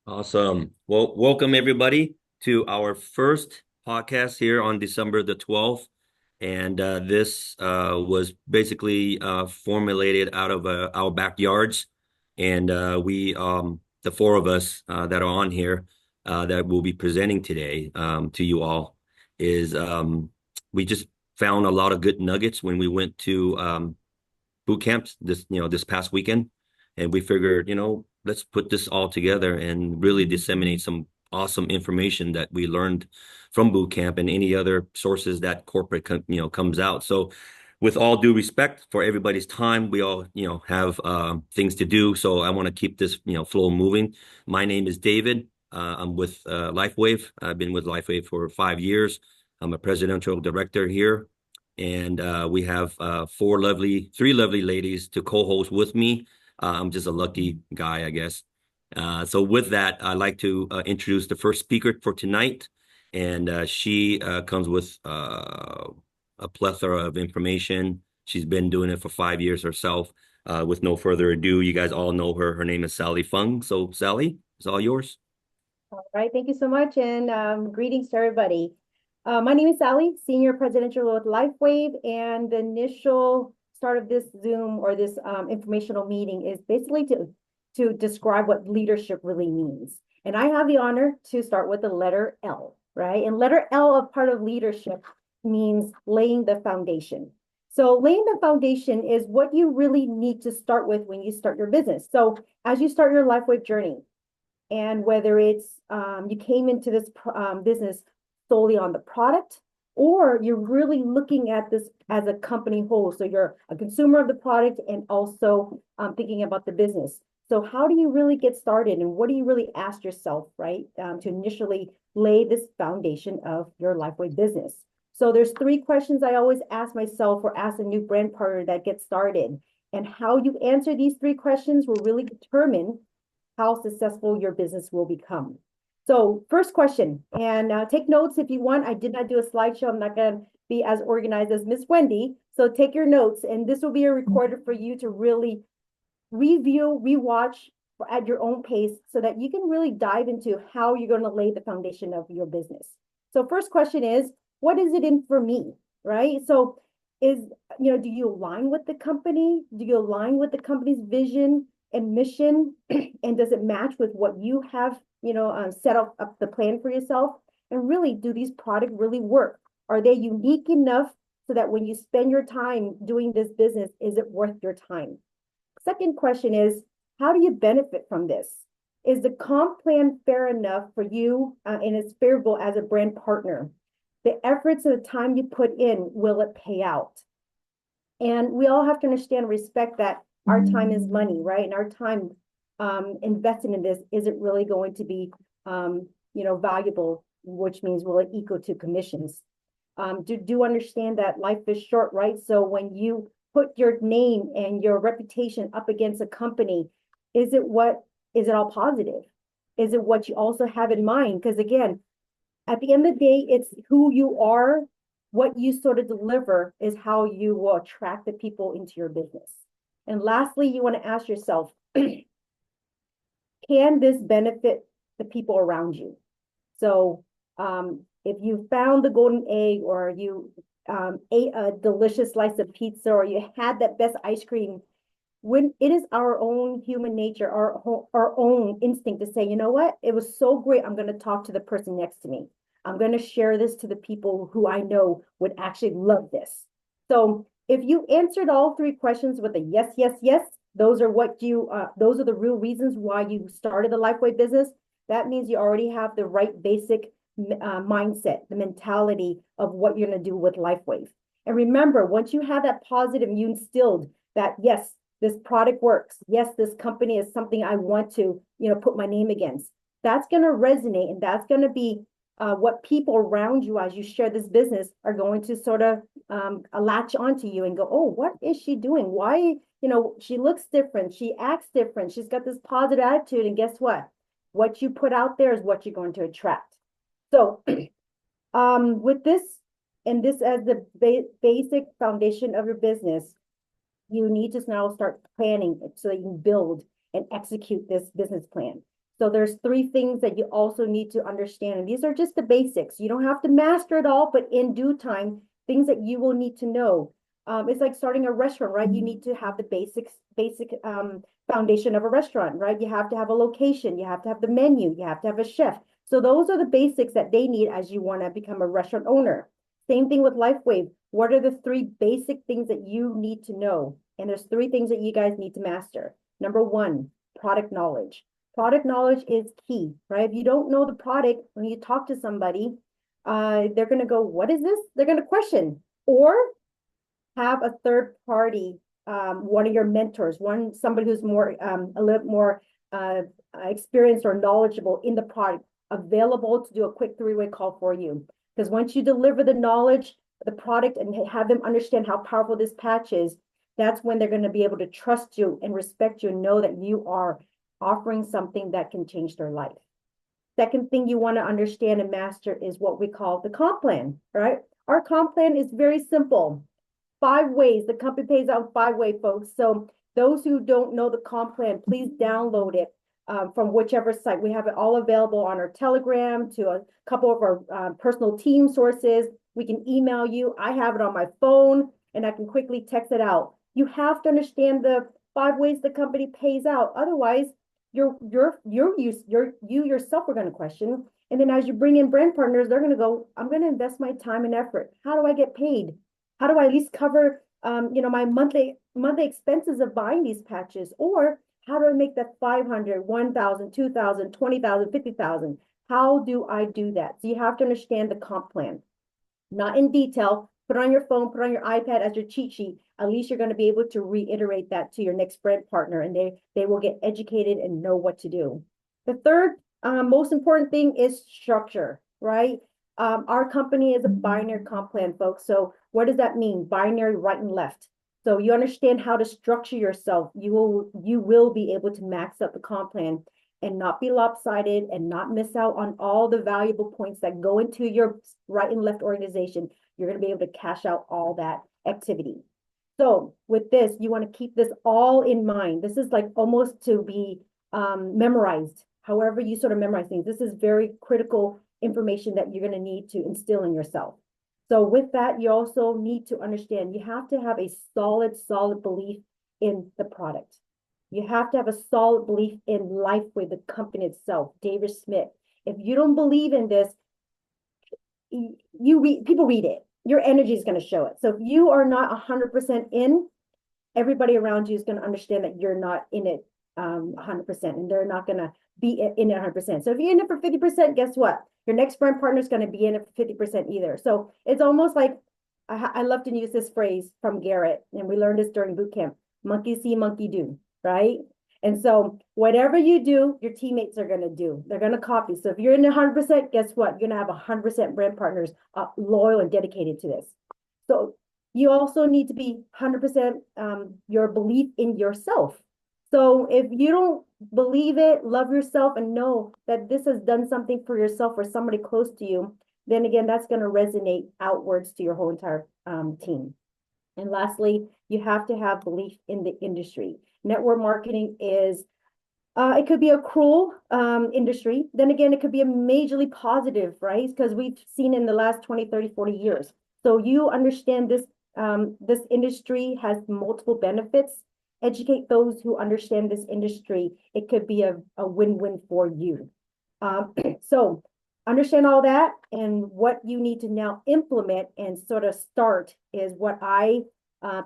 Awesome. Well, welcome everybody to our first podcast here on December the 12th. And this was basically formulated out of our backyards. And the four of us that are on here that will be presenting today to you all is we just found a lot of good nuggets when we went to boot camps this past weekend, and we figured, let's put this all together and really disseminate some awesome information that we learned from boot camp and any other sources that corporate comes out. So with all due respect for everybody's time, we all have things to do, so I want to keep this flow moving. My name is David. I'm with LifeWave. I've been with LifeWave for 5 years. I'm a presidential director here, and we have three lovely ladies to co-host with me. I'm just a lucky guy, I guess. So with that, I'd like to introduce the first speaker for tonight, and she comes with a plethora of information. She's been doing it for 5 years herself. With no further ado, you guys all know her. Her name is Sally Phung. So Sally, it's all yours. All right, thank you so much, and greetings to everybody. My name is Sally, Senior Presidential with LifeWave, and the initial start of this Zoom or this informational meeting is basically to describe what leadership really means. And I have the honor to start with the letter L, right? And letter L of part of leadership means laying the foundation. So laying the foundation is what you really need to start with when you start your business. So as you start your LifeWave journey, and whether it's you came into this business solely on the product, or you're really looking at this as a company whole. So you're a consumer of the product and also thinking about the business. So how do you really get started, and what do you really ask yourself, right, to initially lay this foundation of your LifeWay business? So there's three questions I always ask myself or ask a new brand partner that gets started. And how you answer these three questions will really determine how successful your business will become. So first question, and take notes if you want. I did not do a slideshow. I'm not going to be as organized as Miss Wendy. So take your notes, and this will be a recorder for you to really review, rewatch at your own pace so that you can really dive into how you're going to lay the foundation of your business. So first question is, what is it in for me, right? So do you align with the company? Do you align with the company's vision and mission? And does it match with what you have, set up the plan for yourself? And really, do these products really work? Are they unique enough so that when you spend your time doing this business, is it worth your time? Second question is, how do you benefit from this? Is the comp plan fair enough for you and it's favorable as a brand partner? The efforts and the time you put in, will it pay out? And we all have to understand and respect that our time is money, right? And our time invested in this isn't really going to be, valuable, which means will it equal to commissions? Do understand that life is short, right? So when you put your name and your reputation up against a company, is it all positive? Is it what you also have in mind? Because again, at the end of the day, it's who you are, what you sort of deliver is how you will attract the people into your business. And lastly, you want to ask yourself, can this benefit the people around you? So if you found the golden egg, or you ate a delicious slice of pizza, or you had that best ice cream, when it is our own human nature, our own instinct to say, you know what, it was so great, I'm going to talk to the person next to me. I'm going to share this to the people who I know would actually love this. So if you answered all three questions with a yes, yes, yes, those are those are the real reasons why you started the LifeWay business. That means you already have the right basic mindset, the mentality of what you're going to do with LifeWave. And remember, once you have that positive, you instilled that, yes, this product works. Yes, this company is something I want to, put my name against. That's going to resonate, and that's going to be what people around you, as you share this business, are going to sort of latch onto you and go, oh, what is she doing? Why, she looks different. She acts different. She's got this positive attitude. And guess what? What you put out there is what you're going to attract. So with this, and this as the basic foundation of your business, you need to now start planning so that you can build and execute this business plan. So there's three things that you also need to understand. And these are just the basics. You don't have to master it all, but in due time, things that you will need to know. It's like starting a restaurant, right? You need to have the basic foundation of a restaurant, right? You have to have a location, you have to have the menu, you have to have a chef. So those are the basics that they need as you want to become a restaurant owner. Same thing with LifeWave. What are the three basic things that you need to know? And there's three things that you guys need to master. Number one, product knowledge. Product knowledge is key, right? If you don't know the product, when you talk to somebody, they're going to go, what is this? They're going to question. Or have a third party, one of your mentors, somebody who's more a little more experienced or knowledgeable in the product, available to do a quick three-way call for you. Because once you deliver the knowledge, the product, and have them understand how powerful this patch is, that's when they're going to be able to trust you and respect you and know that you are offering something that can change their life. Second thing you want to understand and master is what we call the comp plan, right? Our comp plan is very simple. 5 ways. The company pays out 5 ways, folks. So those who don't know the comp plan, please download it from whichever site. We have it all available on our Telegram, to a couple of our personal team sources. We can email you. I have it on my phone, and I can quickly text it out. You have to understand the 5 ways the company pays out. Otherwise, you yourself are going to question. And then as you bring in brand partners, they're going to go, I'm going to invest my time and effort. How do I get paid? How do I at least cover, my monthly expenses of buying these patches? Or how do I make that 500, 1,000, 2,000, 20,000, 50,000? How do I do that? So you have to understand the comp plan. Not in detail, put it on your phone, put it on your iPad as your cheat sheet. At least you're going to be able to reiterate that to your next brand partner, and they will get educated and know what to do. The third most important thing is structure, right? Our company is a binary comp plan, folks. So what does that mean? Binary, right and left. So you understand how to structure yourself. You will be able to max out the comp plan and not be lopsided and not miss out on all the valuable points that go into your right and left organization. You're going to be able to cash out all that activity. So with this, you want to keep this all in mind. This is like almost to be memorized. However you sort of memorize things, this is very critical information that you're going to need to instill in yourself. So with that, you also need to understand you have to have a solid belief in the product. You have to have a solid belief in LifeWave, the company itself, David Smith. If you don't believe in this, people read it. Your energy is going to show it. So if you are not 100% in, everybody around you is going to understand that you're not in it 100%, and they're not going to be in it 100%. So if you're in it for 50%, guess what? Your next brand partner is going to be in it for 50% either. So it's almost like, I love to use this phrase from Garrett, and we learned this during boot camp: monkey see, monkey do, right? And so whatever you do, your teammates are going to do. They're going to copy. So if you're in 100%, guess what? You're going to have 100% brand partners loyal and dedicated to this. So you also need to be 100% your belief in yourself. So if you don't believe it, love yourself, and know that this has done something for yourself or somebody close to you, then again, that's going to resonate outwards to your whole entire team. And lastly, you have to have belief in the industry. Network marketing is, it could be a cruel industry. Then again, it could be a majorly positive, right? Because we've seen in the last 20, 30, 40 years. So you understand this, this industry has multiple benefits. Educate those who understand this industry. It could be a win-win for you. So understand all that, and what you need to now implement and sort of start is what I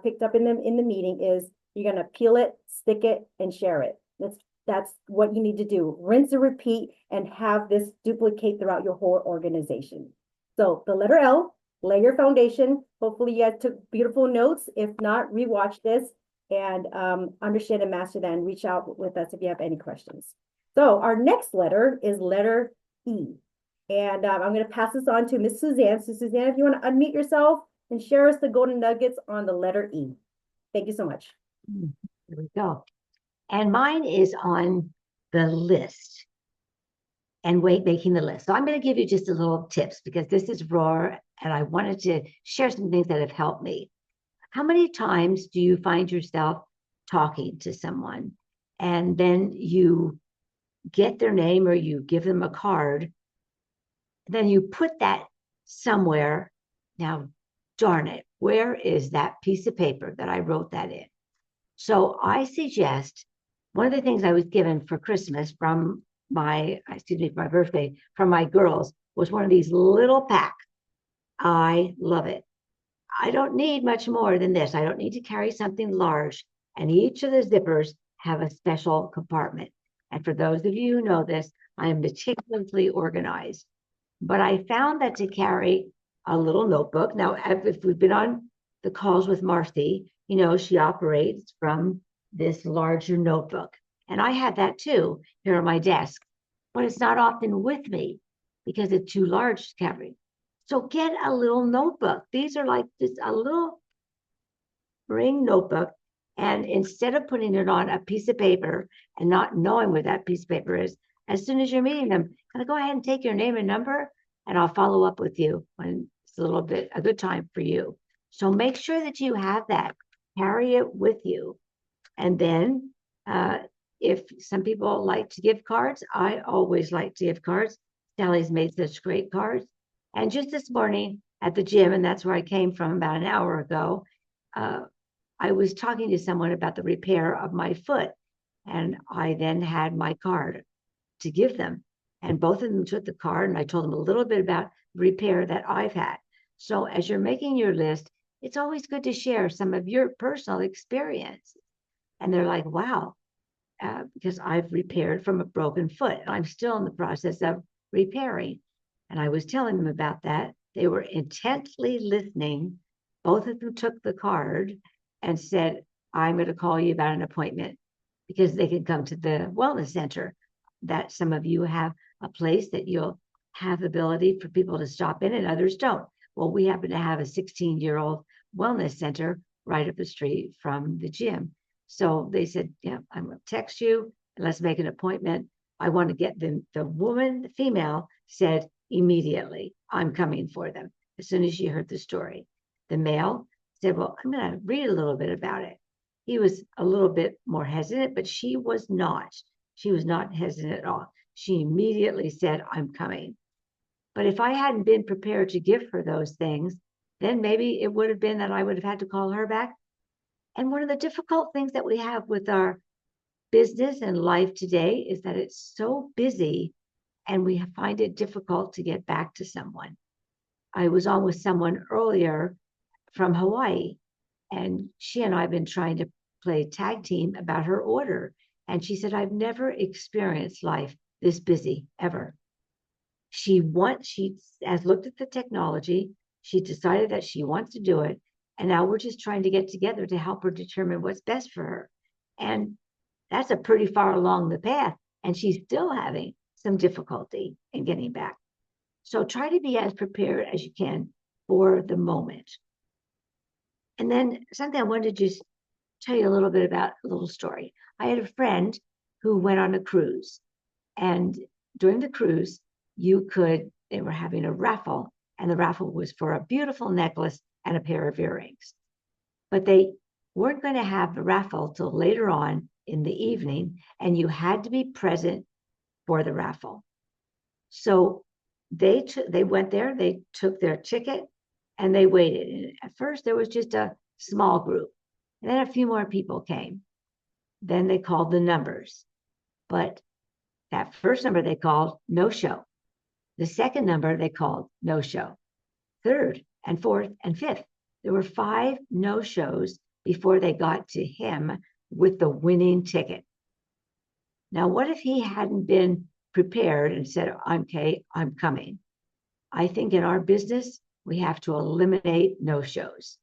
picked up in the meeting is you're going to peel it, stick it, and share it. That's what you need to do. Rinse and repeat, and have this duplicate throughout your whole organization. So the letter L, lay your foundation. Hopefully you guys took beautiful notes. If not, rewatch this and understand and master that, and reach out with us if you have any questions. So our next letter is letter E. And I'm going to pass this on to Miss Suzanne. So Suzanne, if you want to unmute yourself and share us the golden nuggets on the letter E. Thank you so much. Here we go. And mine is on the list and weight making the list. So I'm going to give you just a little tips because this is raw, and I wanted to share some things that have helped me. How many times do you find yourself talking to someone and then you get their name or you give them a card, then you put that somewhere. Now, darn it, where is that piece of paper that I wrote that in? So I suggest one of the things I was given for Christmas from my birthday from my girls was one of these little packs. I love it. I don't need much more than this. I don't need to carry something large. And each of the zippers have a special compartment. And for those of you who know this, I am meticulously organized. But I found that to carry a little notebook. Now, if we've been on the calls with Marcy, you know, she operates from this larger notebook. And I have that too here on my desk, but it's not often with me because it's too large to carry. So get a little notebook. These are like just a little ring notebook. And instead of putting it on a piece of paper and not knowing where that piece of paper is, as soon as you're meeting them, kind of go ahead and take your name and number, and I'll follow up with you when it's a good time for you. So make sure that you have that, carry it with you. And then if some people like to give cards, I always like to give cards. Sally's made such great cards. And just this morning at the gym, and that's where I came from about an hour ago, I was talking to someone about the repair of my foot. And I then had my card to give them. And both of them took the card, and I told them a little bit about the repair that I've had. So as you're making your list, it's always good to share some of your personal experience. And they're like, wow, because I've repaired from a broken foot. I'm still in the process of repairing. And I was telling them about that. They were intently listening. Both of them took the card and said, I'm going to call you about an appointment because they can come to the wellness center. That some of you have a place that you'll have ability for people to stop in and others don't. Well, we happen to have a 16-year-old wellness center right up the street from the gym. So they said, yeah, I'm going to text you and let's make an appointment. I want to get them. The woman, the female, said immediately, I'm coming for them as soon as she heard the story. The male said, well, I'm going to read a little bit about it. He was a little bit more hesitant, but she was not. She was not hesitant at all. She immediately said, I'm coming. But if I hadn't been prepared to give her those things, then maybe it would have been that I would have had to call her back. And one of the difficult things that we have with our business and life today is that it's so busy and we find it difficult to get back to someone. I was on with someone earlier from Hawaii, and she and I have been trying to play tag team about her order. And she said, I've never experienced life this busy ever. She has looked at the technology. She decided that she wants to do it. And now we're just trying to get together to help her determine what's best for her. And that's a pretty far along the path. And she's still having some difficulty in getting back. So try to be as prepared as you can for the moment. And then something I wanted to just tell you a little bit about, a little story. I had a friend who went on a cruise, and during the cruise, they were having a raffle, and the raffle was for a beautiful necklace and a pair of earrings. But they weren't going to have the raffle till later on in the evening, and you had to be present for the raffle. So they went there, they took their ticket, and they waited. And at first, there was just a small group. And then a few more people came. Then they called the numbers. But that first number they called, no show. The second number they called, no show. Third and fourth and fifth. There were 5 no shows before they got to him with the winning ticket. Now, what if he hadn't been prepared and said, okay, I'm coming? I think in our business, we have to eliminate no shows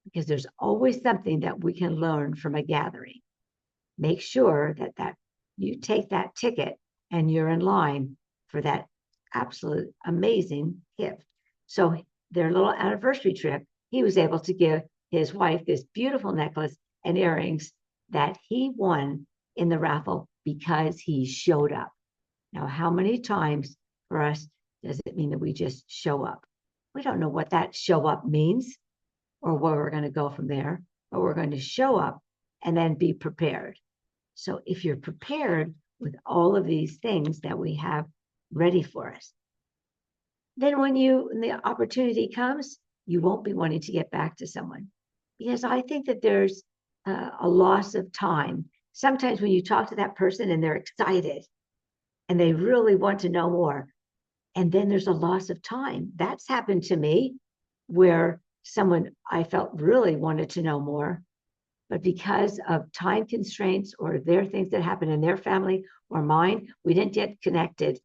because there's always something that we can learn from a gathering. Make sure that you take that ticket and you're in line for that absolute amazing gift. So their little anniversary trip, he was able to give his wife this beautiful necklace and earrings that he won in the raffle because he showed up. Now, how many times for us does it mean that we just show up? We don't know what that show up means or where we're going to go from there, but we're going to show up and then be prepared. So if you're prepared, with all of these things that we have ready for us. Then when the opportunity comes, you won't be wanting to get back to someone, because I think that there's a loss of time. Sometimes when you talk to that person and they're excited and they really want to know more, and then there's a loss of time. That's happened to me, where someone I felt really wanted to know more, but because of time constraints or their things that happened in their family or mine, we didn't get connected.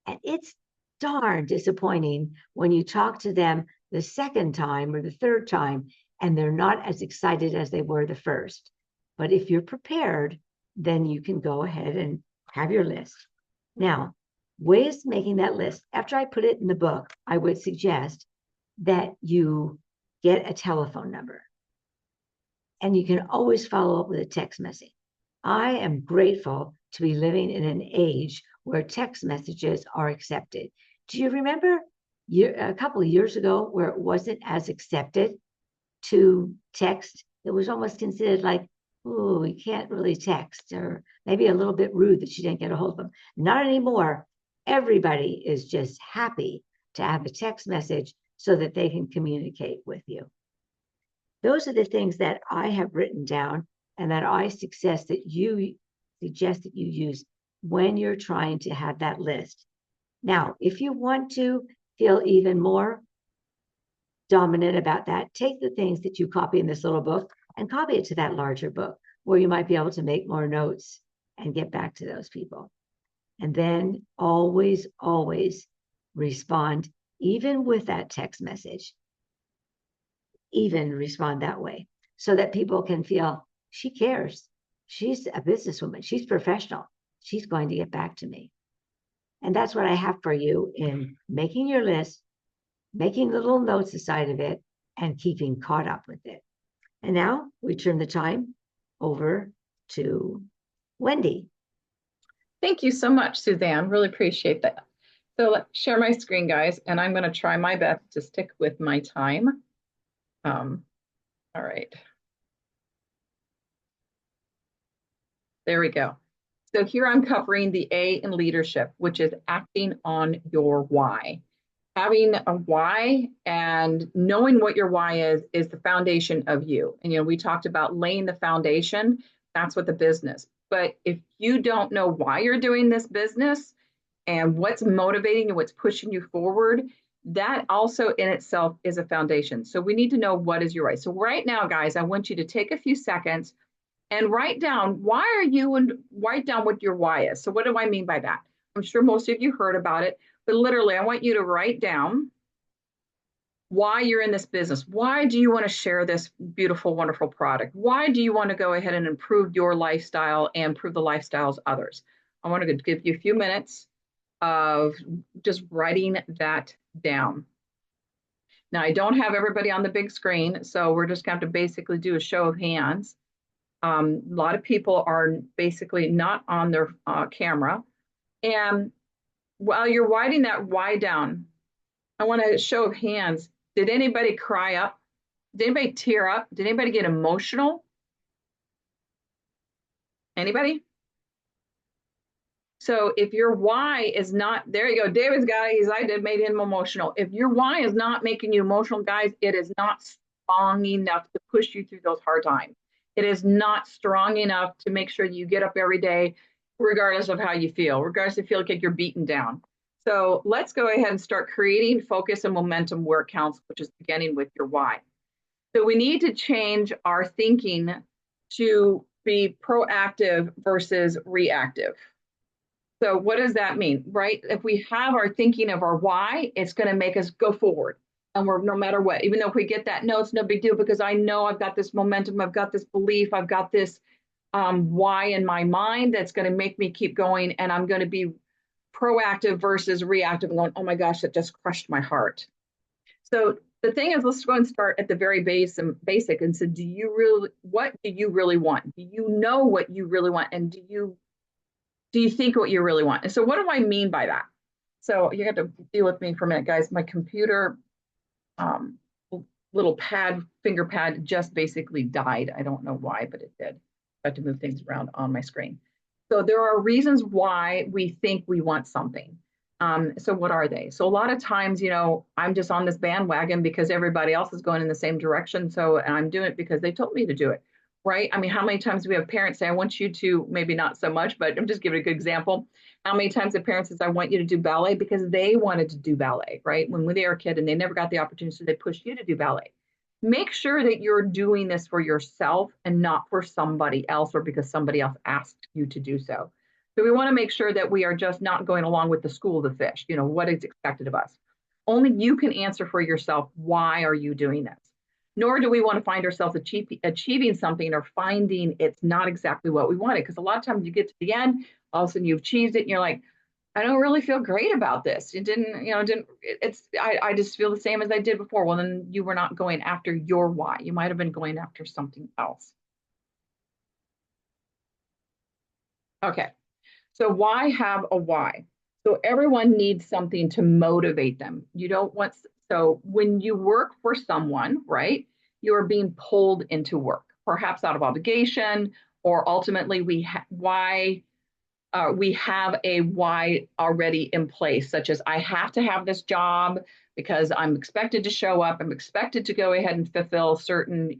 And it's darn disappointing when you talk to them the second time or the third time and they're not as excited as they were the first. But if you're prepared, then you can go ahead and have your list. Now, ways making that list. After I put it in the book, I would suggest that you get a telephone number. And you can always follow up with a text message. I am grateful to be living in an age where text messages are accepted. Do you remember a couple of years ago where it wasn't as accepted to text? It was almost considered like, oh, you can't really text, or maybe a little bit rude that you didn't get a hold of them. Not anymore. Everybody is just happy to have a text message so that they can communicate with you. Those are the things that I have written down and that I suggest that you use when you're trying to have that list. Now, if you want to feel even more dominant about that, take the things that you copy in this little book and copy it to that larger book where you might be able to make more notes and get back to those people. And then always, always respond, even with that text message, even respond that way so that people can feel she cares. She's a businesswoman. She's professional. She's going to get back to me. And that's what I have for you in making your list, making little notes aside of it, and keeping caught up with it. And now we turn the time over to Wendy. Thank you so much, Suzanne. Really appreciate that. So let's share my screen, guys, and I'm going to try my best to stick with my time. All right. There we go. So here I'm covering the A in leadership, which is acting on your why. Having a why and knowing what your why is the foundation of you. And, we talked about laying the foundation. That's what the business. But if you don't know why you're doing this business and what's motivating you, what's pushing you forward, that also in itself is a foundation. So we need to know what is your why. So right now, guys, I want you to take a few seconds and write down and write down what your why is. So what do I mean by that? I'm sure most of you heard about it, but literally I want you to write down why you're in this business. Why do you want to share this beautiful, wonderful product? Why do you want to go ahead and improve your lifestyle and improve the lifestyles of others? I want to give you a few minutes of just writing that down. Now, I don't have everybody on the big screen, so we're just going to have to basically do a show of hands. A lot of people are basically not on their camera. And while you're writing that why down, I want a show of hands. Did anybody cry up? Did anybody tear up? Did anybody get emotional? Anybody? So if your why is not, there you go, David's got it, I did made him emotional. If your why is not making you emotional, guys, it is not strong enough to push you through those hard times. It is not strong enough to make sure that you get up every day, regardless of how you feel, regardless if you feel like you're beaten down. So let's go ahead and start creating focus and momentum where it counts, which is beginning with your why. So we need to change our thinking to be proactive versus reactive. So what does that mean, right? If we have our thinking of our why, it's going to make us go forward. And we're no matter what, even though if we get that, no, it's no big deal because I know I've got this momentum, I've got this belief, I've got this why in my mind that's going to make me keep going. And I'm going to be proactive versus reactive and going, oh my gosh, that just crushed my heart. So the thing is, let's go and start at the very basic and say, what do you really want? Do you know what you really want? And do you think what you really want? And so what do I mean by that? So you have to deal with me for a minute, guys. My computer little finger pad just basically died. I don't know why, but it did. I had to move things around on my screen. So there are reasons why we think we want something. So what are they? So a lot of times, I'm just on this bandwagon because everybody else is going in the same direction. So, and I'm doing it because they told me to do it, right? I mean, how many times do we have parents say, I want you to, maybe not so much, but I'm just giving a good example. How many times have parents said, I want you to do ballet because they wanted to do ballet, right? When they were a kid and they never got the opportunity, so they pushed you to do ballet. Make sure that you're doing this for yourself and not for somebody else or because somebody else asked you to do so. So we want to make sure that we are just not going along with the school of the fish, what is expected of us. Only you can answer for yourself, why are you doing this? Nor do we want to find ourselves achieving something or finding it's not exactly what we wanted. Because a lot of times you get to the end, all of a sudden you've achieved it and you're like, I don't really feel great about this. It didn't, I just feel the same as I did before. Well, then you were not going after your why. You might have been going after something else. Okay. So why have a why? So everyone needs something to motivate them. You don't want, so when you work for someone, right, you're being pulled into work, perhaps out of obligation, or ultimately we have a why already in place, such as I have to have this job because I'm expected to show up. I'm expected to go ahead and fulfill certain,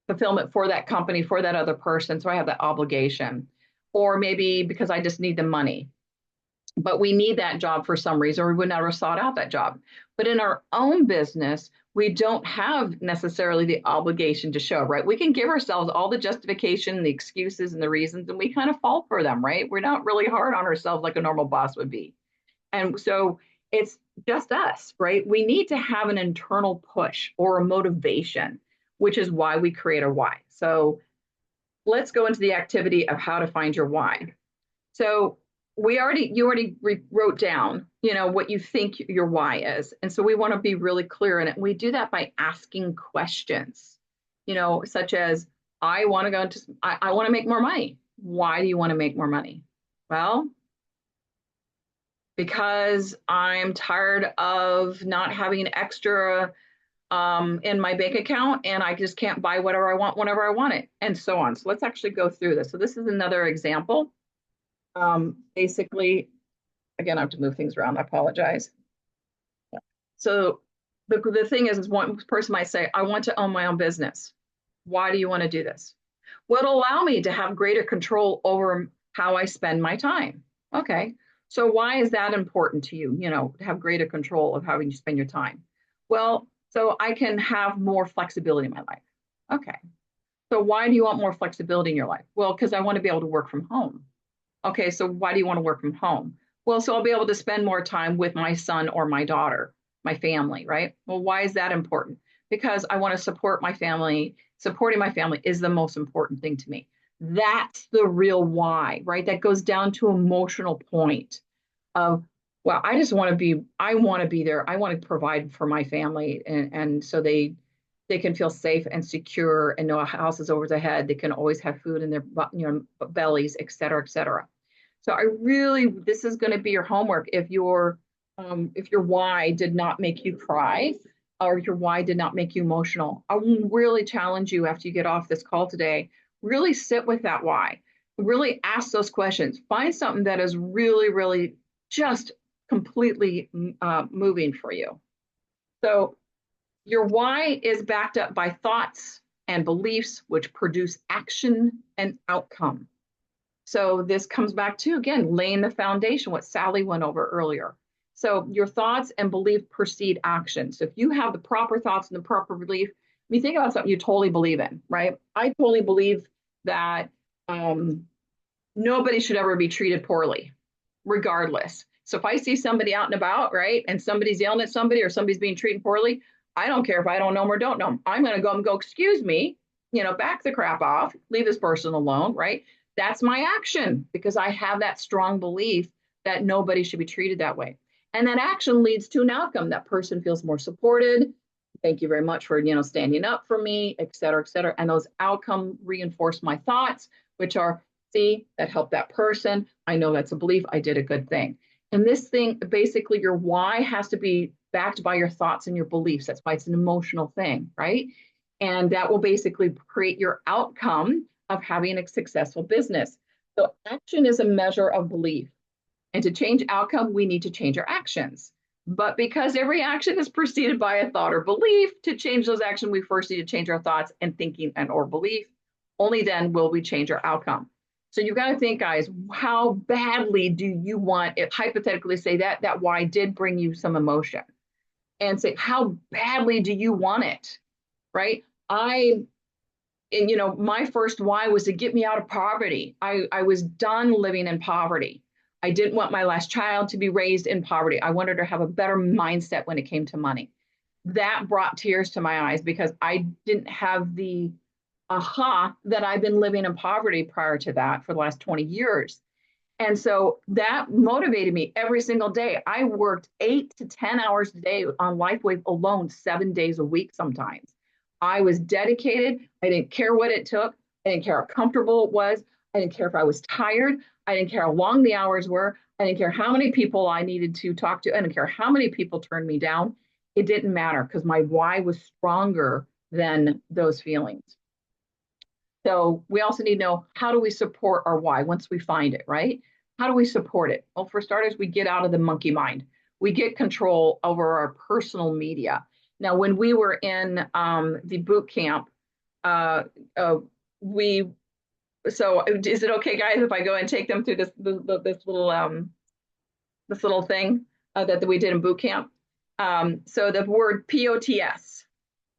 fulfillment for that company, for that other person. So I have that obligation. Or maybe because I just need the money. But we need that job for some reason, or we would never sought out that job. But in our own business, we don't have necessarily the obligation to show, right? We can give ourselves all the justification, the excuses, and the reasons, and we kind of fall for them, right? We're not really hard on ourselves like a normal boss would be. And so it's just us, right? We need to have an internal push or a motivation, which is why we create a why. So let's go into the activity of how to find your why. So you already wrote down, what you think your why is. And so we want to be really clear in it. We do that by asking questions, such as, I want to make more money. Why do you want to make more money? Well, because I'm tired of not having extra in my bank account and I just can't buy whatever I want whenever I want it, and so on. So let's actually go through this. So this is another example. Basically, again, I have to move things around. I apologize. So the thing is one person might say, I want to own my own business. Why do you want to do this? Well, it'll allow me to have greater control over how I spend my time. Okay. So why is that important to you, to have greater control of how you spend your time? Well, so I can have more flexibility in my life. Okay. So why do you want more flexibility in your life? Well, because I want to be able to work from home. Okay. So why do you want to work from home? Well, so I'll be able to spend more time with my son or my daughter, my family, right? Well, why is that important? Because I want to support my family. Supporting my family is the most important thing to me. That's the real why, right? That goes down to emotional point of, well, I want to be there. I want to provide for my family. And so they can feel safe and secure and know a house is over their head. They can always have food in their bellies, et cetera, et cetera. So this is going to be your homework. If your why did not make you cry, or your why did not make you emotional, I will really challenge you after you get off this call today, really sit with that why. Really ask those questions. Find something that is really, really just completely moving for you. So your why is backed up by thoughts and beliefs, which produce action and outcome. So this comes back to, again, laying the foundation, what Sally went over earlier. So your thoughts and belief precede action. So if you have the proper thoughts and the proper belief, I mean, think about something you totally believe in, right? I totally believe that nobody should ever be treated poorly, regardless. So if I see somebody out and about, right, and somebody's yelling at somebody or somebody's being treated poorly, I don't care if I don't know them or don't know them. I'm going to go and go, excuse me, back the crap off, leave this person alone, right? That's my action because I have that strong belief that nobody should be treated that way. And that action leads to an outcome. That person feels more supported. Thank you very much for, standing up for me, et cetera, et cetera. And those outcomes reinforce my thoughts, which are, see, that helped that person. I know that's a belief. I did a good thing. And this thing, basically, your why has to be backed by your thoughts and your beliefs. That's why it's an emotional thing, right? And that will basically create your outcome of having a successful business. So action is a measure of belief. And to change outcome, we need to change our actions. But because every action is preceded by a thought or belief, to change those actions, we first need to change our thoughts and thinking and or belief. Only then will we change our outcome. So you've got to think, guys, how badly do you want it? Hypothetically, say that why did bring you some emotion, and say, how badly do you want it? Right? My first why was to get me out of poverty. I was done living in poverty. I didn't want my last child to be raised in poverty. I wanted her to have a better mindset when it came to money. That brought tears to my eyes because I didn't have the aha that I've been living in poverty prior to that for the last 20 years. And so that motivated me every single day. I worked 8 to 10 hours a day on LifeWave alone, 7 days a week sometimes. I was dedicated. I didn't care what it took. I didn't care how comfortable it was. I didn't care if I was tired. I didn't care how long the hours were. I didn't care how many people I needed to talk to. I didn't care how many people turned me down. It didn't matter because my why was stronger than those feelings. So we also need to know, how do we support our why once we find it, right? How do we support it? Well, for starters, we get out of the monkey mind. We get control over our personal media. Now, when we were in the boot camp, so is it okay, guys, if I go and take them through this little thing that we did in boot camp? So the word POTS,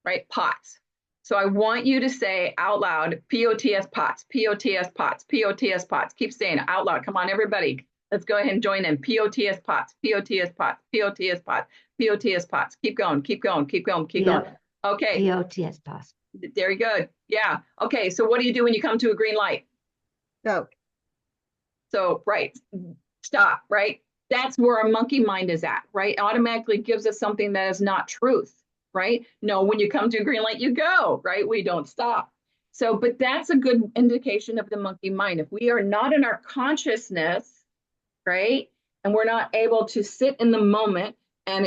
right? POTS. So I want you to say out loud, POTS POTS, POTS POTS, POTS POTS. Keep saying it out loud. Come on, everybody. Let's go ahead and join in. POTS POTS, POTS POTS, POTS POTS, POTS POTS. Keep going, keep going, keep going, keep going. Okay. POTS POTS. Very good. Yeah. Okay. So what do you do when you come to a green light? Go. So, right. Stop, right? That's where our monkey mind is at, right? It automatically gives us something that is not truth, right? No, when you come to a green light, you go, right? We don't stop. So, but that's a good indication of the monkey mind. If we are not in our consciousness, right, and we're not able to sit in the moment and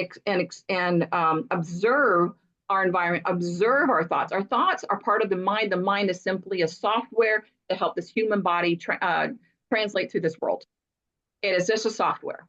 observe our environment, observe our thoughts. Our thoughts are part of the mind. The mind is simply a software to help this human body translate through this world. It is just a software.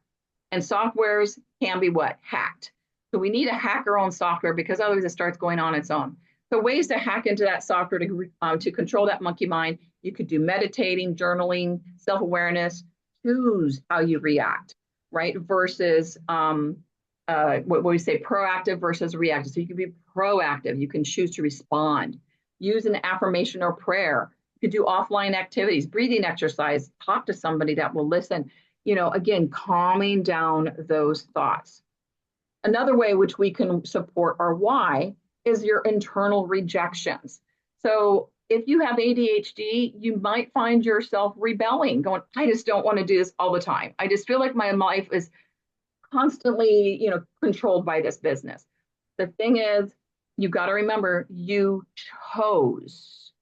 And softwares can be what? Hacked. So we need to hack our own software because otherwise it starts going on its own. So ways to hack into that software to control that monkey mind, you could do meditating, journaling, self-awareness, choose how you react, right? Versus what we say, proactive versus reactive. So you can be proactive. You can choose to respond. Use an affirmation or prayer. You could do offline activities, breathing exercise, talk to somebody that will listen. Again, calming down those thoughts. Another way which we can support our why is your internal rejections. So if you have ADHD, you might find yourself rebelling, going, I just don't want to do this all the time. I just feel like my life is constantly, controlled by this business. The thing is, you've got to remember, you chose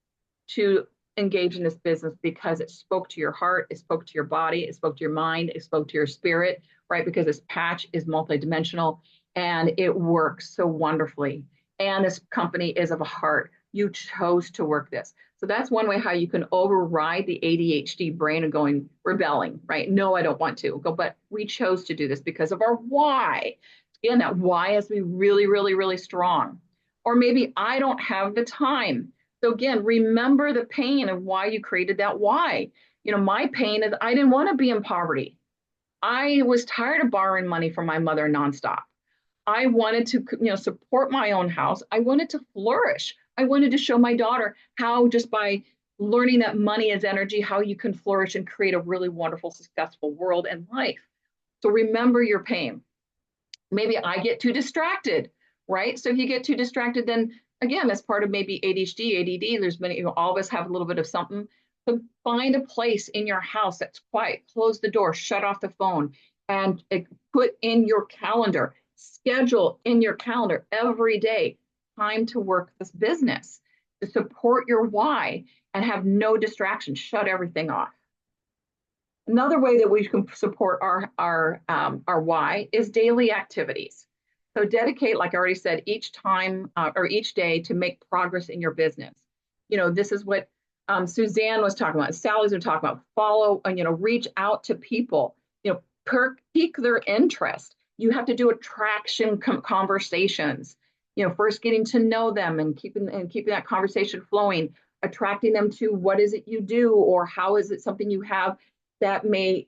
to engage in this business because it spoke to your heart, it spoke to your body, it spoke to your mind, it spoke to your spirit, right? Because this patch is multidimensional and it works so wonderfully. And this company is of a heart. You chose to work this. So that's one way how you can override the ADHD brain and going rebelling, right? No, I don't want to go, but we chose to do this because of our why. Again, that why has to be really, really, really strong. Or maybe I don't have the time. So again, remember the pain of why you created that why. My pain is I didn't want to be in poverty. I was tired of borrowing money from my mother nonstop. I wanted to, support my own house. I wanted to flourish. I wanted to show my daughter how, just by learning that money is energy, how you can flourish and create a really wonderful, successful world and life. So remember your pain. Maybe I get too distracted, right? So if you get too distracted, then again, that's part of maybe ADHD, ADD. There's many, all of us have a little bit of something. So find a place in your house that's quiet. Close the door, shut off the phone, and put in your calendar, schedule in your calendar every day, time to work this business, to support your why and have no distractions, shut everything off. Another way that we can support our why is daily activities. So dedicate, like I already said, each time or each day to make progress in your business. This is what Suzanne was talking about, Sally's been talking about, follow and, reach out to people, pique their interest. You have to do attraction conversations, first getting to know them and keeping that conversation flowing, attracting them to what is it you do, or how is it something you have that may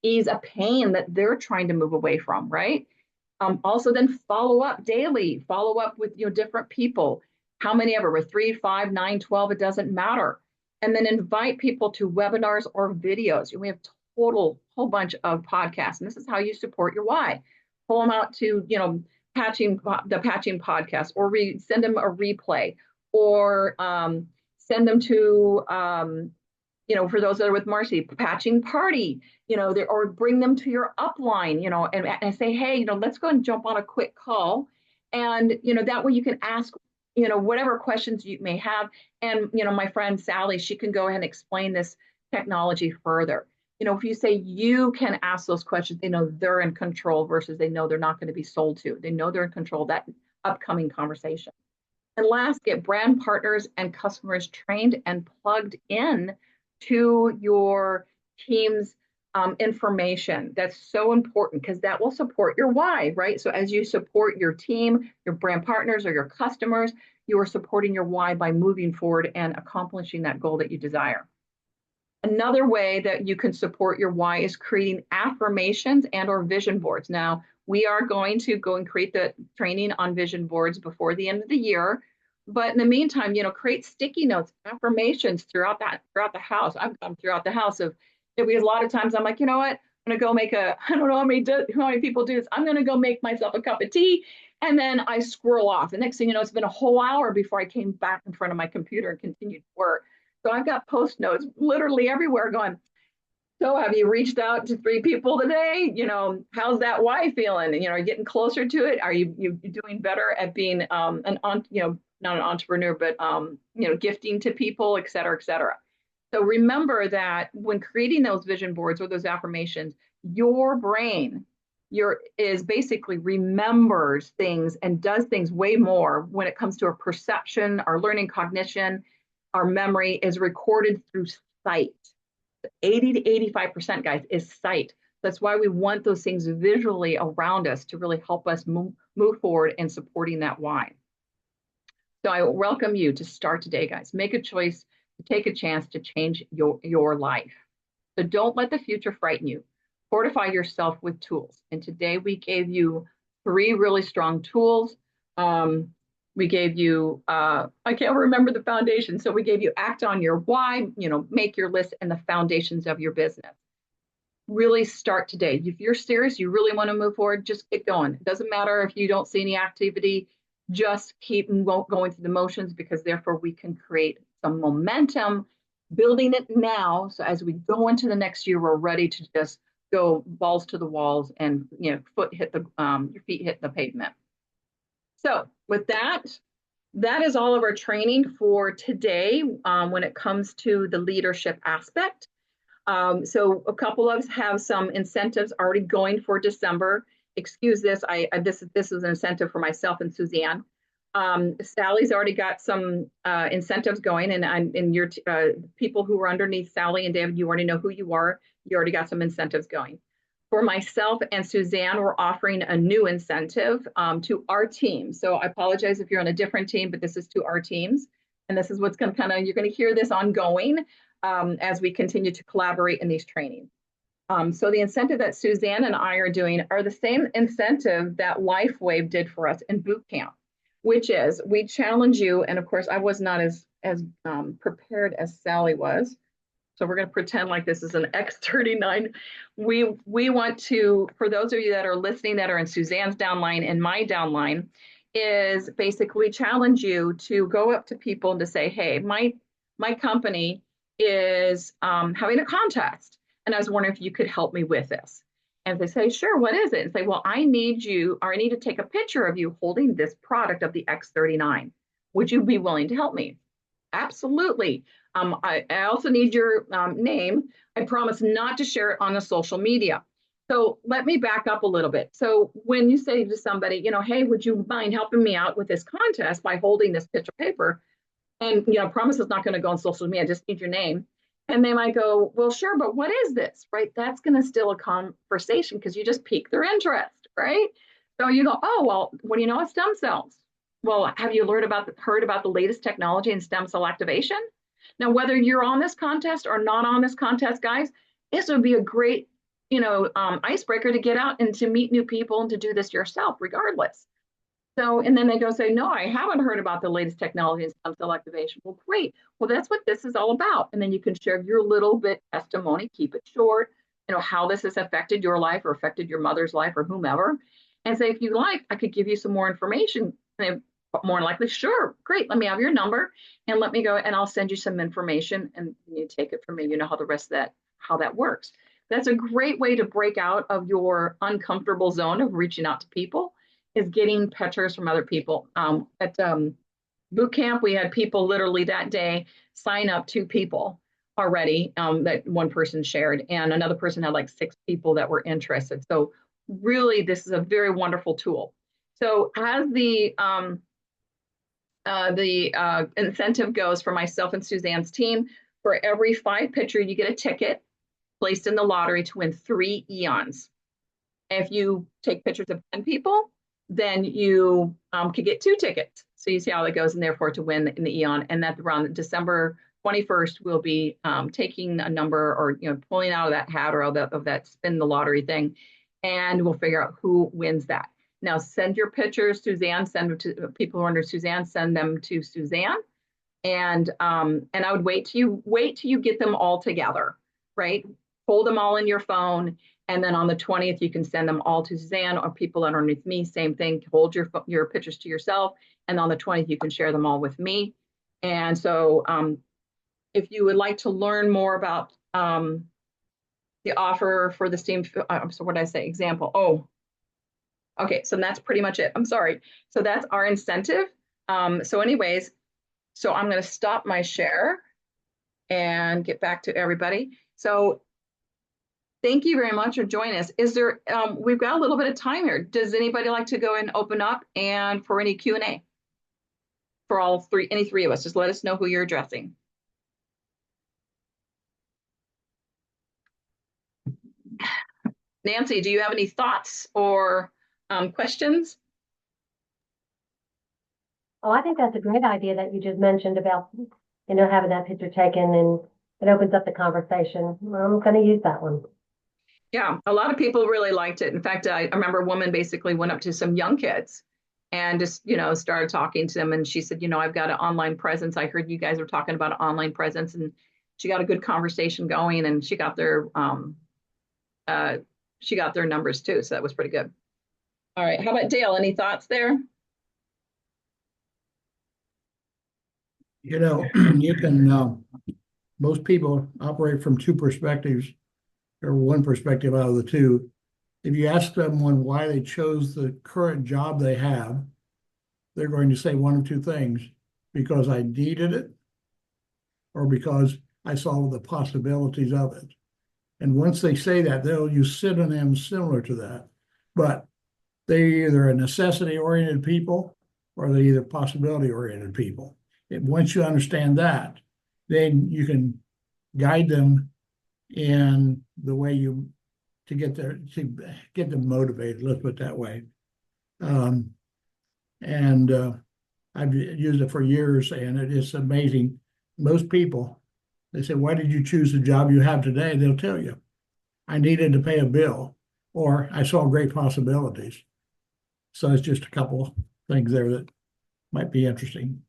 ease a pain that they're trying to move away from, right? Also then follow up daily, follow up with different people, how many ever, with 3, 5, 9, 12, it doesn't matter. And then invite people to webinars or videos. We have whole bunch of podcasts, and this is how you support your why. Pull them out to the patching podcast, or send them a replay, or send them to for those that are with Marcy, patching party, or bring them to your upline, and say, hey, let's go and jump on a quick call, and that way you can ask whatever questions you may have, and my friend Sally, she can go ahead and explain this technology further. If you say you can ask those questions, they know they're in control, versus they know they're not going to be sold to. They know they're in control of that upcoming conversation. And last, get brand partners and customers trained and plugged in to your team's information. That's so important, because that will support your why, right? So as you support your team, your brand partners, or your customers, you are supporting your why by moving forward and accomplishing that goal that you desire. Another way that you can support your why is creating affirmations and or vision boards. Now, we are going to go and create the training on vision boards before the end of the year. But in the meantime, create sticky notes, affirmations throughout the house. I've gone throughout the house because a lot of times I'm like, you know what? I'm going to go make I don't know how many people do this. I'm going to go make myself a cup of tea. And then I squirrel off. The next thing you know, it's been a whole hour before I came back in front of my computer and continued to work. So I've got post notes literally everywhere going, so have you reached out to 3 people today? How's that why feeling? Are you getting closer to it? Are you doing better at being not an entrepreneur, but gifting to people, et cetera, et cetera. So remember that when creating those vision boards or those affirmations, your brain is basically remembers things and does things way more when it comes to our perception, our learning, cognition. Our memory is recorded through sight. 80 to 85%, guys, is sight. That's why we want those things visually around us to really help us move forward in supporting that why. So I welcome you to start today, guys. Make a choice to take a chance to change your life. So don't let the future frighten you. Fortify yourself with tools. And today we gave you 3 really strong tools. We gave you, I can't remember the foundation. So we gave you act on your why, make your list, and the foundations of your business. Really start today. If you're serious, you really want to move forward, just get going. It doesn't matter if you don't see any activity, just keep going through the motions, because therefore we can create some momentum, building it now. So as we go into the next year, we're ready to just go balls to the walls and, your feet hit the pavement. So with that is all of our training for today when it comes to the leadership aspect. So a couple of us have some incentives already going for December. Excuse this, this is an incentive for myself and Suzanne. Sally's already got some incentives going, and your people who are underneath Sally and David, you already know who you are. You already got some incentives going. For myself and Suzanne, we're offering a new incentive to our team. So I apologize if you're on a different team, but this is to our teams. And this is what's going to you're going to hear this ongoing as we continue to collaborate in these trainings. So the incentive that Suzanne and I are doing are the same incentive that LifeWave did for us in boot camp, which is we challenge you. And of course, I was not as prepared as Sally was. So we're going to pretend like this is an X39. We want to, for those of you that are listening that are in Suzanne's downline and my downline, is basically challenge you to go up to people and to say, hey, my company is having a contest. And I was wondering if you could help me with this. And they say, sure, what is it? And say, well, I need to take a picture of you holding this product of the X39. Would you be willing to help me? Absolutely. I also need your name. I promise not to share it on the social media. So let me back up a little bit. So when you say to somebody, hey, would you mind helping me out with this contest by holding this picture of paper? And, you know, promise is not going to go on social media, just need your name. And they might go, well, sure, but what is this, right? That's going to still a conversation because you just pique their interest, right? So you go, oh, well, what do you know about stem cells? Well, have you heard about the latest technology in stem cell activation? Now, whether you're on this contest or not on this contest, guys, this would be a great, icebreaker to get out and to meet new people and to do this yourself, regardless. So, and then they go say, no, I haven't heard about the latest technology in stem cell activation. Well, great. Well, that's what this is all about. And then you can share your little bit testimony, keep it short, how this has affected your life or affected your mother's life or whomever. And say, if you like, I could give you some more information. And more likely, sure, great. Let me have your number and let me go and I'll send you some information and you take it from me. You know how the rest of that, how that works. That's a great way to break out of your uncomfortable zone of reaching out to people, is getting pictures from other people. At boot camp, we had people literally that day sign up 2 people already that one person shared, and another person had like 6 people that were interested. So really, this is a very wonderful tool. So as the incentive goes for myself and Suzanne's team, for every 5 picture, you get a ticket placed in the lottery to win 3 eons. If you take pictures of 10 people, then you could get 2 tickets. So you see how that goes, and therefore to win in the Eon. And that around December 21st, we'll be taking a number, or pulling out of that hat or of that spin the lottery thing, and we'll figure out who wins that. Now send your pictures, Suzanne. Send them to people who are under Suzanne. Send them to Suzanne, and I would wait till you get them all together, right? Hold them all in your phone. And then on the 20th, you can send them all to Suzanne, or people underneath me, same thing. Hold your pictures to yourself. And on the 20th, you can share them all with me. And so if you would like to learn more about the offer for the STEAM, so what did I say? Example. Oh, okay. So that's pretty much it. I'm sorry. So that's our incentive. So anyways, so I'm going to stop my share and get back to everybody. So thank you very much for joining us. Is there, we've got a little bit of time here. Does anybody like to go and open up and for any Q&A for any 3 of us? Just let us know who you're addressing. Nancy, do you have any thoughts or questions? Oh, I think that's a great idea that you just mentioned about, having that picture taken, and it opens up the conversation. I'm going to use that one. Yeah, a lot of people really liked it. In fact, I remember a woman basically went up to some young kids and just, started talking to them. And she said, I've got an online presence. I heard you guys were talking about an online presence, and she got a good conversation going, and she got their numbers too. So that was pretty good. All right. How about Dale? Any thoughts there? You can, most people operate from 2 perspectives, or 1 perspective out of the 2. If you ask someone why they chose the current job they have, they're going to say 1 of 2 things: because I needed it, or because I saw the possibilities of it. And once they say that, they'll use synonyms similar to that. But they're either a necessity-oriented people, or they're either possibility-oriented people. Once you understand that, then you can guide them in the way to get them motivated. Let's put it that way. I've used it for years, and it is amazing. Most people, they say, "Why did you choose the job you have today?" They'll tell you, "I needed to pay a bill," or "I saw great possibilities." So it's just a couple things there that might be interesting.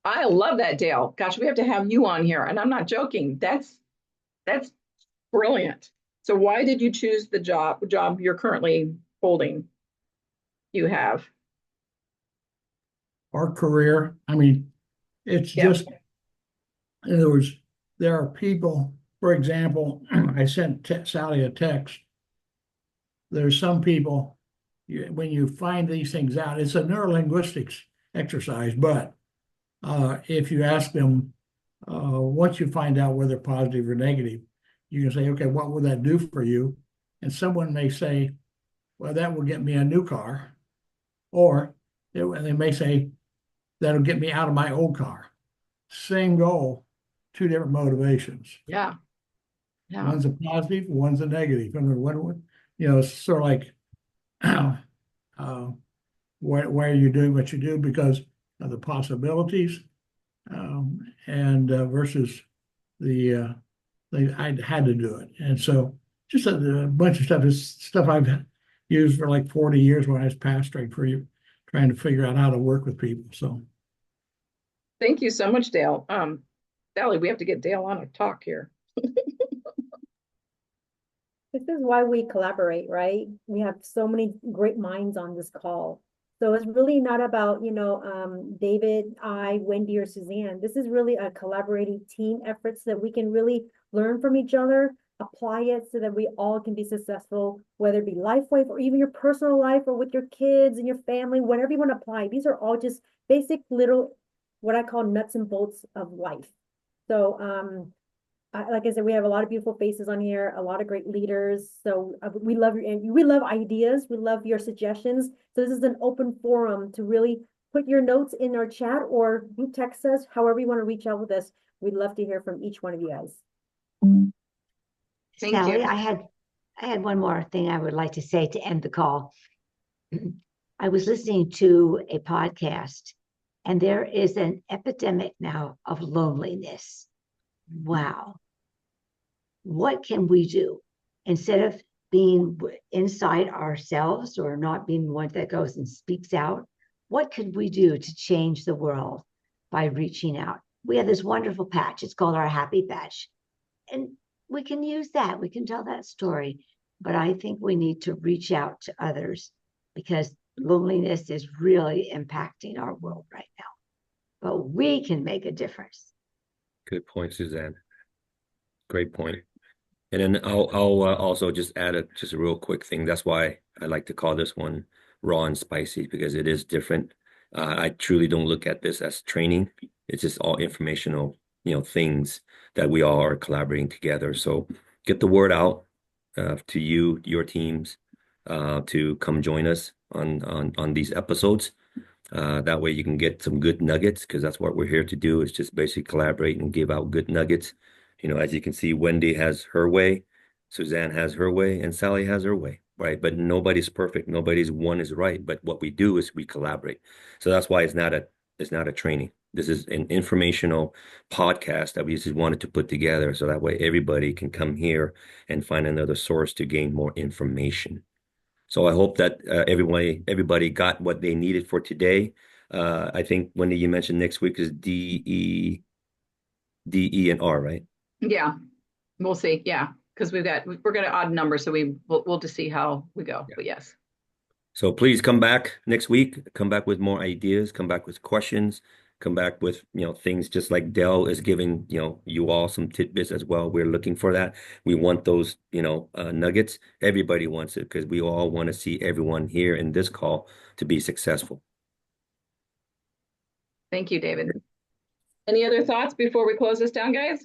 I love that, Dale. Gosh, we have to have you on here. And I'm not joking. That's brilliant. So why did you choose the job you're currently holding? You have Our career, it's just, in other words, there are people, for example, I sent Sally a text. There's some people, when you find these things out, it's a neurolinguistics exercise, but if you ask them, once you find out whether positive or negative, you can say, okay, what would that do for you? And someone may say, well, that will get me a new car. Or they may say, that'll get me out of my old car. same goal, two different motivations. Yeah. Yeah. One's a positive, one's a negative. And one, it's sort of like, why are you doing what you do? Because of the possibilities, and versus the I had to do it. And so just a bunch of stuff is stuff I've used for like 40 years when I was pastoring for you, trying to figure out how to work with people. So Thank you so much, Dale. Sally, we have to get Dale on a talk here. This is why we collaborate, right? We have so many great minds on this call. So it's really not about, David, Wendy, or Suzanne. This is really a collaborating team effort so that we can really learn from each other, apply it so that we all can be successful, whether it be LifeWave or even your personal life or with your kids and your family, whatever you want to apply. These are all just basic little, what I call nuts and bolts of life. So, like I said, we have a lot of beautiful faces on here, a lot of great leaders. So we love we love ideas. We love your suggestions. So this is an open forum to really put your notes in our chat or group text us, however you want to reach out with us. We'd love to hear from each one of you guys. Thank Sally, you. I had one more thing I would like to say to end the call. I was listening to a podcast, and there is an epidemic now of loneliness. Wow. What can we do instead of being inside ourselves or not being one that goes and speaks out? What could we do to change the world by reaching out? We have this wonderful patch. It's called our Happy Patch. And we can use that. We can tell that story. But I think we need to reach out to others because loneliness is really impacting our world right now. But we can make a difference. Good point, Suzanne. Great point. And then I'll also just add just a real quick thing. That's why I like to call this one raw and spicy, because it is different. I truly don't look at this as training. It's just all informational, things that we all are collaborating together. So get the word out to your teams, to come join us on these episodes. That way you can get some good nuggets, because that's what we're here to do, is just basically collaborate and give out good nuggets. As you can see, Wendy has her way, Suzanne has her way, and Sally has her way, right? But nobody's perfect. Nobody's one is right. But what we do is we collaborate. So that's why it's not a training. This is an informational podcast that we just wanted to put together so that way everybody can come here and find another source to gain more information. So I hope that everybody got what they needed for today. I think, Wendy, you mentioned next week is D, E, and R, right? Yeah, we'll see. Yeah, because we're going to odd numbers, so we'll just see how we go. Yeah. But yes. So please come back next week. Come back with more ideas. Come back with questions. Come back with things, just like Dell is giving you all some tidbits as well. We're looking for that. We want those nuggets. Everybody wants it, because we all want to see everyone here in this call to be successful. Thank you, David. Any other thoughts before we close this down, guys?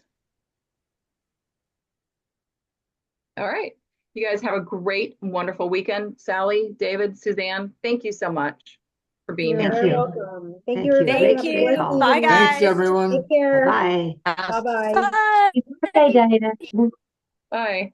All right. You guys have a great, wonderful weekend. Sally, David, Suzanne, thank you so much for being You're here. very welcome. Thank you, Thank everybody. you. Have a Great blessed call. Bye, evening. guys. thanks, everyone. Take care. Bye. Bye-bye. Bye. Hey, Dana. Bye.